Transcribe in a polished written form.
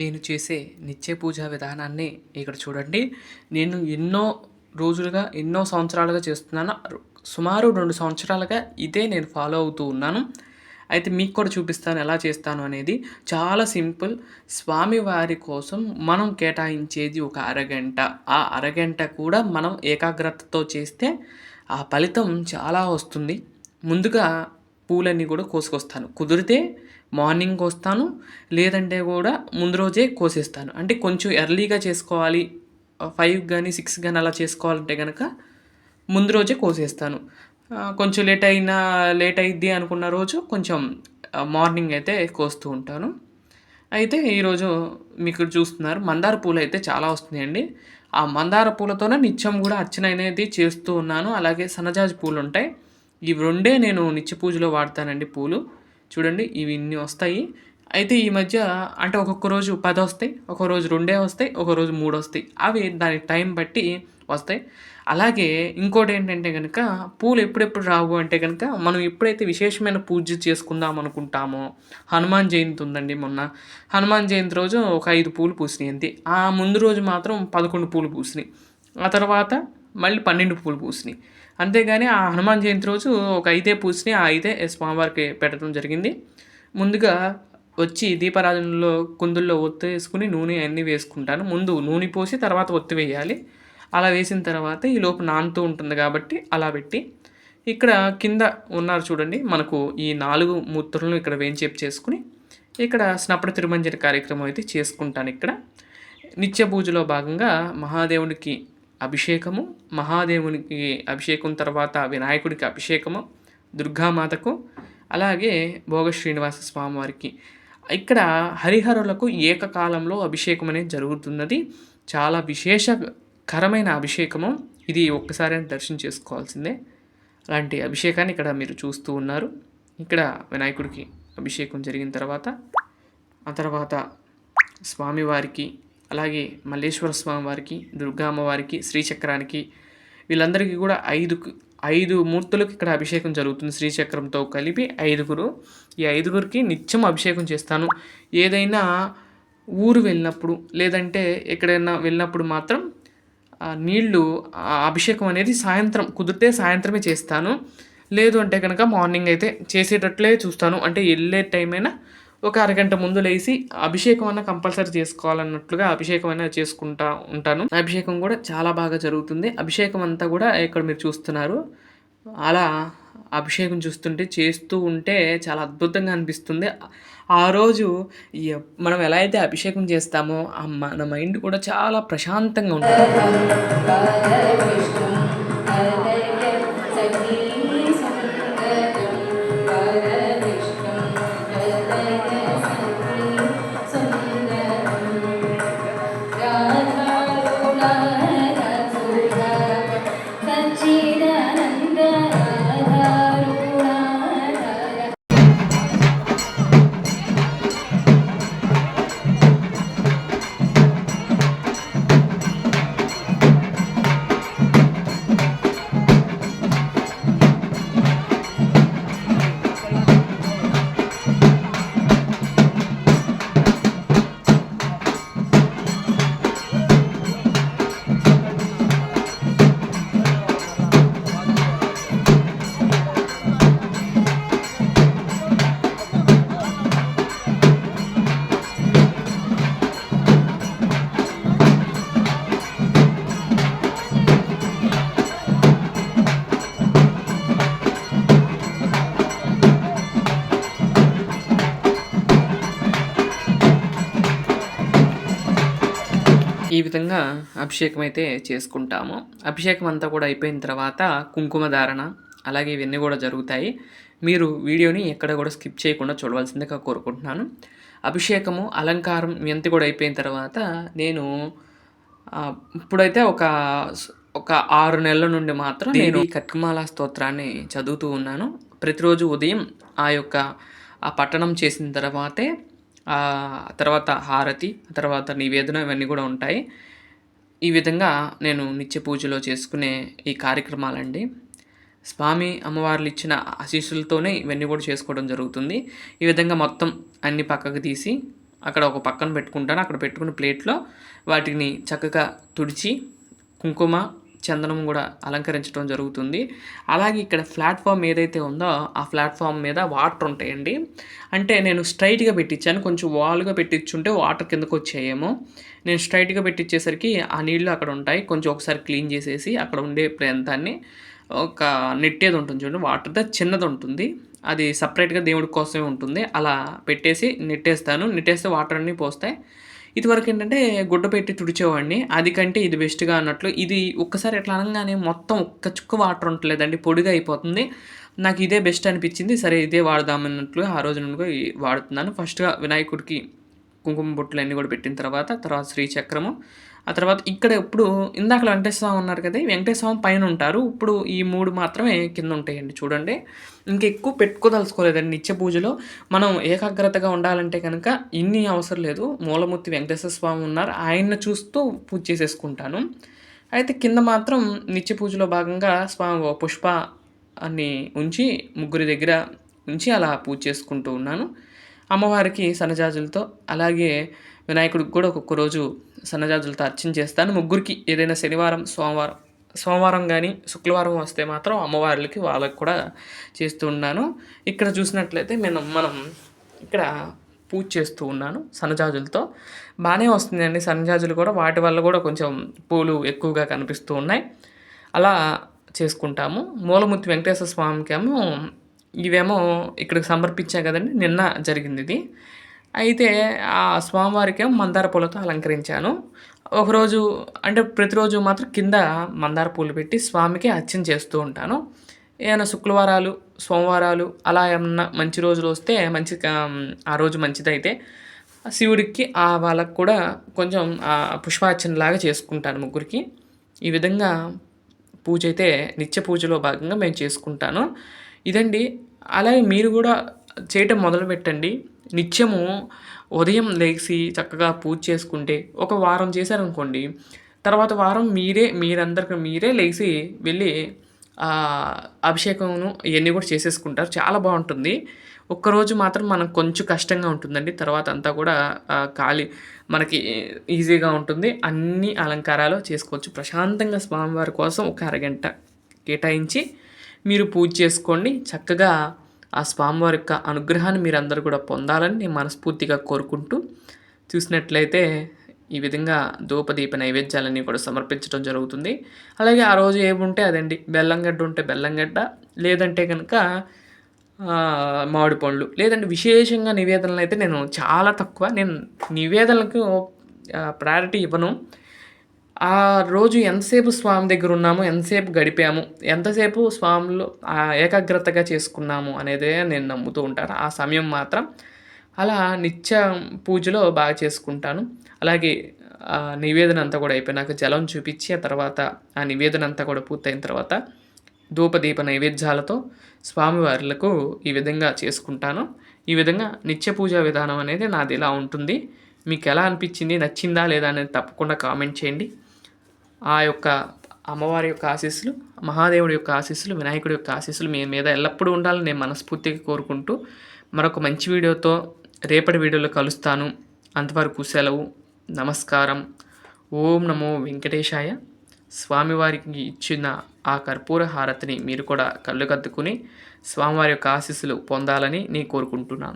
నేను చేసే నిత్య పూజా విధానాన్ని ఇక్కడ చూడండి. నేను ఎన్నో రోజులుగా, ఎన్నో సంవత్సరాలుగా చేస్తున్నాను. సుమారు 2 సంవత్సరాలుగా ఇదే నేను ఫాలో అవుతూ ఉన్నాను. అయితే మీకు కూడా చూపిస్తాను ఎలా చేస్తాను అనేది. చాలా సింపుల్. స్వామివారి కోసం మనం కేటాయించేది ఒక అరగంట. ఆ అరగంట కూడా మనం ఏకాగ్రతతో చేస్తే ఆ ఫలితం చాలా వస్తుంది. ముందుగా పూలన్నీ కూడా కోసుకొస్తాను. కుదిరితే మార్నింగ్ కోస్తాను. లేదంటే కూడా ముందు రోజే కోసేస్తాను. అంటే కొంచెం ఎర్లీగా చేసుకోవాలి. 5 గాని, 6 గాని అలా చేసుకోవాలంటే గనక ముందు రోజే కోసేస్తాను. కొంచెం లేట్ అయిద్ది అనుకున్న రోజు కొంచెం మార్నింగ్ అయితే కోస్తూ ఉంటాను. అయితే ఈరోజు మీకు చూస్తున్నారు మందార పూలైతే చాలా వస్తున్నాయండి. ఆ మందార పూలతోనే నిత్యం గూడా అర్చన అనేది చేస్తూ ఉన్నాను. అలాగే సన్నజాజి పూలుంటాయి. ఇవి రెండే నేను నిత్య పూజలో వాడతానండి పూలు. చూడండి ఇవి ఇన్ని వస్తాయి. అయితే ఈ మధ్య అంటే ఒక్కొక్క రోజు 10 వస్తాయి. ఒక రోజు 2 వస్తాయి. ఒక రోజు 3 వస్తాయి. అవి దాని టైం బట్టి వస్తాయి. అలాగే ఇంకోటేంటంటే గనక పూలు ఎప్పుడెప్పుడు రావు అంటే గనక మనం ఎప్పుడైతే విశేషమైన పూజ చేసుకుందాం అనుకుంటామో, హనుమాన్ జయంతి ఉందండి మొన్న. హనుమాన్ జయంతి రోజు ఒక 5 పూలు పూసినాయి అంతే. ఆ ముందు రోజు మాత్రం 11 పూలు పూసినాయి. ఆ తర్వాత మళ్ళీ 12 పూలు పూసినాయి. అంతేగాని ఆ హనుమాన్ జయంతి రోజు ఒక 5 పూసినాయి. ఆ 5 స్వామివారికి పెట్టడం జరిగింది. ముందుగా వచ్చి దీపారాధనలో కుందుల్లో ఒత్తేసుకొని నూనె అన్నీ వేసుకుంటాను. ముందు నూనె పోసి తర్వాత ఒత్తి వేయాలి. అలా వేసిన తర్వాత ఈలోపు నానుతూ ఉంటుంది కాబట్టి అలా పెట్టి ఇక్కడ కింద ఉన్నారు చూడండి మనకు ఈ 4 మూర్తులను ఇక్కడ వేంచేపు చేసుకుని ఇక్కడ స్నపన తిరుమంజన కార్యక్రమం అయితే చేసుకుంటాను ఇక్కడ. నిత్య పూజలో భాగంగా మహాదేవునికి అభిషేకము, మహాదేవునికి అభిషేకం తర్వాత వినాయకుడికి అభిషేకము, దుర్గామాతకు అలాగే భోగ శ్రీనివాస స్వామివారికి ఇక్కడ హరిహరులకు ఏకకాలంలో అభిషేకం అనేది జరుగుతున్నది. చాలా విశేషకరమైన అభిషేకము. ఇది ఒక్కసారి దర్శనం చేసుకోవాల్సిందే. అలాంటి అభిషేకాన్ని ఇక్కడ మీరు చూస్తూ ఉన్నారు. ఇక్కడ వినాయకుడికి అభిషేకం జరిగిన తర్వాత ఆ తర్వాత స్వామివారికి అలాగే మల్లేశ్వర స్వామివారికి, దుర్గా అమ్మవారికి, శ్రీచక్రానికి వీళ్ళందరికీ కూడా 5 మూర్తులకు ఇక్కడ అభిషేకం జరుగుతుంది. శ్రీచక్రంతో కలిపి 5గురు. ఈ 5గురికి నిత్యం అభిషేకం చేస్తాను. ఏదైనా ఊరు వెళ్ళినప్పుడు లేదంటే ఎక్కడైనా వెళ్ళినప్పుడు మాత్రం నీళ్ళు అభిషేకం అనేది సాయంత్రం కుదిరితే సాయంత్రమే చేస్తాను. లేదు అంటే కనుక మార్నింగ్ అయితే చేసేటట్లే చూస్తాను. అంటే వెళ్ళే టైం అయినా ఒక అరగంట ముందు లేసి అభిషేకం అన్న కంపల్సరీ చేసుకోవాలన్నట్లుగా అభిషేకం అనేది చేసుకుంటా ఉంటాను. అభిషేకం కూడా చాలా బాగా జరుగుతుంది. అభిషేకం అంతా కూడా ఇక్కడ మీరు చూస్తున్నారు. అలా అభిషేకం చూస్తుంటే చేస్తూ ఉంటే చాలా అద్భుతంగా అనిపిస్తుంది. ఆ రోజు మనం ఎలా అయితే అభిషేకం చేస్తామో మన మైండ్ కూడా చాలా ప్రశాంతంగా ఉంటుంది. ఈ విధంగా అభిషేకం అయితే చేసుకుంటాము. అభిషేకం అంతా కూడా అయిపోయిన తర్వాత కుంకుమ ధారణ అలాగే ఇవన్నీ కూడా జరుగుతాయి. మీరు వీడియోని ఎక్కడ కూడా స్కిప్ చేయకుండా చూడవలసిందిగా కోరుకుంటున్నాను. అభిషేకము అలంకారం ఇవంతా కూడా అయిపోయిన తర్వాత నేను ఇప్పుడైతే ఒక 6 నెలల నుండి మాత్రం నేను ఈ కట్కమాల స్తోత్రాన్ని చదువుతూ ఉన్నాను. ప్రతిరోజు ఉదయం ఆ పఠనం చేసిన తర్వాతే తర్వాత హారతి, తర్వాత నివేదన ఇవన్నీ కూడా ఉంటాయి. ఈ విధంగా నేను నిత్య పూజలో చేసుకునే ఈ కార్యక్రమాలండి. స్వామి అమ్మవార్లు ఇచ్చిన ఆశీస్సులతోనే ఇవన్నీ కూడా చేసుకోవడం జరుగుతుంది. ఈ విధంగా మొత్తం అన్ని పక్కకు తీసి అక్కడ ఒక పక్కన పెట్టుకుంటాను. అక్కడ పెట్టుకున్న ప్లేట్‌లో వాటిని చక్కగా తుడిచి, కుంకుమ, చందనం గూడా అలంకరించడం జరుగుతుంది. అలాగే ఇక్కడ ప్లాట్‌ఫార్మ్ ఏదైతే ఉందో, ఆ ప్లాట్‌ఫార్మ్ మీద వాటర్ ఉంటాయండి. అంటే నేను స్ట్రెయిట్‌గా పెట్టించాను. కొంచెం వాలుగా పెట్టించుంటే వాటర్ కిందకొచ్చాయేమో. నేను స్ట్రెయిట్‌గా పెట్టించేసరికి ఆ నీళ్లు అక్కడ ఉంటాయి. కొంచెం ఒకసారి క్లీన్ చేసేసి అక్కడ ఉండే ప్రాంతాన్ని ఒక నెట్టేది ఉంటుంది చూడండి వాటర్‌ది చిన్నదుంటుంది. అది సెపరేట్‌గా దేవుడి కోసమే ఉంటుంది. అలా పెట్టేసి నెట్టేస్తాను. నెట్టేస్తే వాటర్ అన్నీ పోస్తాయి. ఇదివరకేంటంటే గుడ్డ పెట్టి తుడిచేవాడిని. అది కంటే ఇది బెస్ట్‌గా అన్నట్లు. ఇది ఒక్కసారి ఇట్లా అనంగానే మొత్తం ఒక్క చుక్క వాటర్ ఉండట్లేదండి. పొడిగా అయిపోతుంది. నాకు ఇదే బెస్ట్ అనిపించింది. సరే ఇదే వాడదాం అన్నట్లు ఆ రోజు నుండి వాడుతున్నాను. ఫస్ట్‌గా వినాయకుడికి కుంకుమ బొట్లన్నీ కూడా పెట్టిన తర్వాత శ్రీచక్రము. ఆ తర్వాత ఇక్కడ ఇప్పుడు ఇందాకల వెంకటేశ్వర స్వామి ఉన్నారు కదా! ఈ వెంకటేశ్వర స్వామి పైనుంటారు. ఇప్పుడు ఈ 3 మాత్రమే కిందుంటాయండి చూడండి. ఇంకెక్కువ పెట్టుకోదలుచుకోలేదండి నిత్య పూజలో. మనం ఏకాగ్రతగా ఉండాలంటే గనక ఇన్ని అవసరం లేదు. మూలమూర్తి వెంకటేశ్వర స్వామి ఉన్నారు. ఆయన్ని చూస్తూ పూజ చేసేసుకుంటాను. అయితే కింద మాత్రం నిత్య పూజలో భాగంగా పుష్పాన్ని ఉంచి ముగ్గురి దగ్గర ఉంచి అలా పూజ చేసుకుంటూ ఉన్నాను. అమ్మవారికి సన్నజాజులతో అలాగే వినాయకుడికి కూడా ఒక్కొక్క రోజు సన్నజాజులతో అర్చన చేస్తాను. ముగ్గురికి ఏదైనా శనివారం, సోమవారం గానీ, శుక్రవారం వస్తే మాత్రం అమ్మవార్లకి వాళ్ళకి కూడా చేస్తూ ఉన్నాను. ఇక్కడ చూసినట్లయితే మనం ఇక్కడ పూజ చేస్తూ ఉన్నాను సన్నజాజులతో. బానే వస్తుందండి సన్నజాజులు కూడా. వాటి వల్ల కూడా కొంచెం పూలు ఎక్కువగా కనిపిస్తూ ఉన్నాయి. అలా చేసుకుంటాము. మూలమూర్తి వెంకటేశ్వర స్వామికేమో ఇవేమో ఇక్కడికి సమర్పించా కదండీ! నిన్న జరిగిందిది. అయితే ఆ స్వామివారికేమో మందార పూలతో అలంకరించాను. ఒకరోజు అంటే ప్రతిరోజు మాత్రం కింద మందార పూలు పెట్టి స్వామికి అర్చన చేస్తూ ఉంటాను. ఏమైనా శుక్రవారాలు, సోమవారాలు అలా ఏమన్నా మంచి రోజులొస్తే ఆ రోజు మంచిదైతే శివుడికి వాళ్ళకి కూడా కొంచెం పుష్పార్చనలాగా చేసుకుంటాను ముగ్గురికి. ఈ విధంగా పూజైతే నిత్య పూజలో భాగంగా మేము చేసుకుంటాను. ఇదండి. అలాగే మీరు గూడా చేయటం మొదలుపెట్టండి. నిత్యము ఉదయం లెగిసి చక్కగా పూజ చేసుకుంటే ఒక వారం చేశారనుకోండి, తర్వాత వారం మీరందరికి మీరే లెగిసి వెళ్ళి అభిషేకమును ఇయన్నీ కూడా చేసేసుకుంటారు. చాలా బావుంటుంది. ఒక్కరోజు మాత్రం మనకు కొంచెం కష్టంగా ఉంటుందండి. తర్వాత అంతా కూడా మనకి ఈజీగా ఉంటుంది. అన్ని అలంకారాలు చేసుకోవచ్చు. ప్రశాంతంగా స్వామివారి కోసం ఒక అరగంట కేటాయించి మీరు పూజ చేసుకోండి. చక్కగా ఆ స్వామివారి యొక్క అనుగ్రహాన్ని మీరందరూ కూడా పొందాలని నేను మనస్ఫూర్తిగా కోరుకుంటూ, చూసినట్లయితే ఈ విధంగా ధూపదీప నైవేద్యాలన్నీ కూడా సమర్పించడం జరుగుతుంది. అలాగే ఆ రోజు ఏముంటే అదండి. బెల్లం గడ్డ ఉంటే బెల్లం గడ్డ, లేదంటే గనక మామిడి పండ్లు, లేదంటే విశేషంగా నివేదనలైతే నేను చాలా తక్కువ. నేను నివేదనలకు ప్రయారిటీ ఇవ్వను. ఆ రోజు ఎంతసేపు స్వామి దగ్గరున్నామో, ఎంతసేపు గడిపాము, ఎంతసేపు స్వామిలో ఏకాగ్రతగా చేసుకున్నాము అనేదే నేను నమ్ముతూ ఉంటాను. ఆ సమయం మాత్రం అలా నిత్య పూజలో బాగా చేసుకుంటాను. అలాగే నివేదన అంతా కూడా అయిపోయినాక జలం చూపించి, ఆ తర్వాత ఆ నివేదన అంతా కూడా పూర్తయిన తర్వాత ధూపదీప నైవేద్యాలతో స్వామివార్లకు ఈ విధంగా చేసుకుంటాను. ఈ విధంగా నిత్య పూజా విధానం అనేది నాది ఇలా ఉంటుంది. మీకు ఎలా అనిపించింది? నచ్చిందా లేదా అనేది తప్పకుండా కామెంట్ చేయండి. ఆ యొక్క అమ్మవారి యొక్క ఆశీస్సులు, మహాదేవుడి యొక్క ఆశీస్సులు, వినాయకుడి యొక్క ఆశీస్సులు మీ మీద ఎల్లప్పుడూ ఉండాలని నేను మనస్ఫూర్తిగా కోరుకుంటూ, మరొక మంచి వీడియోతో రేపటి వీడియోలో కలుస్తాను. అంతవరకు సెలవు. నమస్కారం. ఓం నమో వెంకటేశాయ. స్వామివారికి ఇచ్చిన ఆ కర్పూర హారతిని మీరు కూడా కళ్ళకద్దుకుని స్వామివారి యొక్క ఆశీస్సులు పొందాలని నేను కోరుకుంటున్నాను.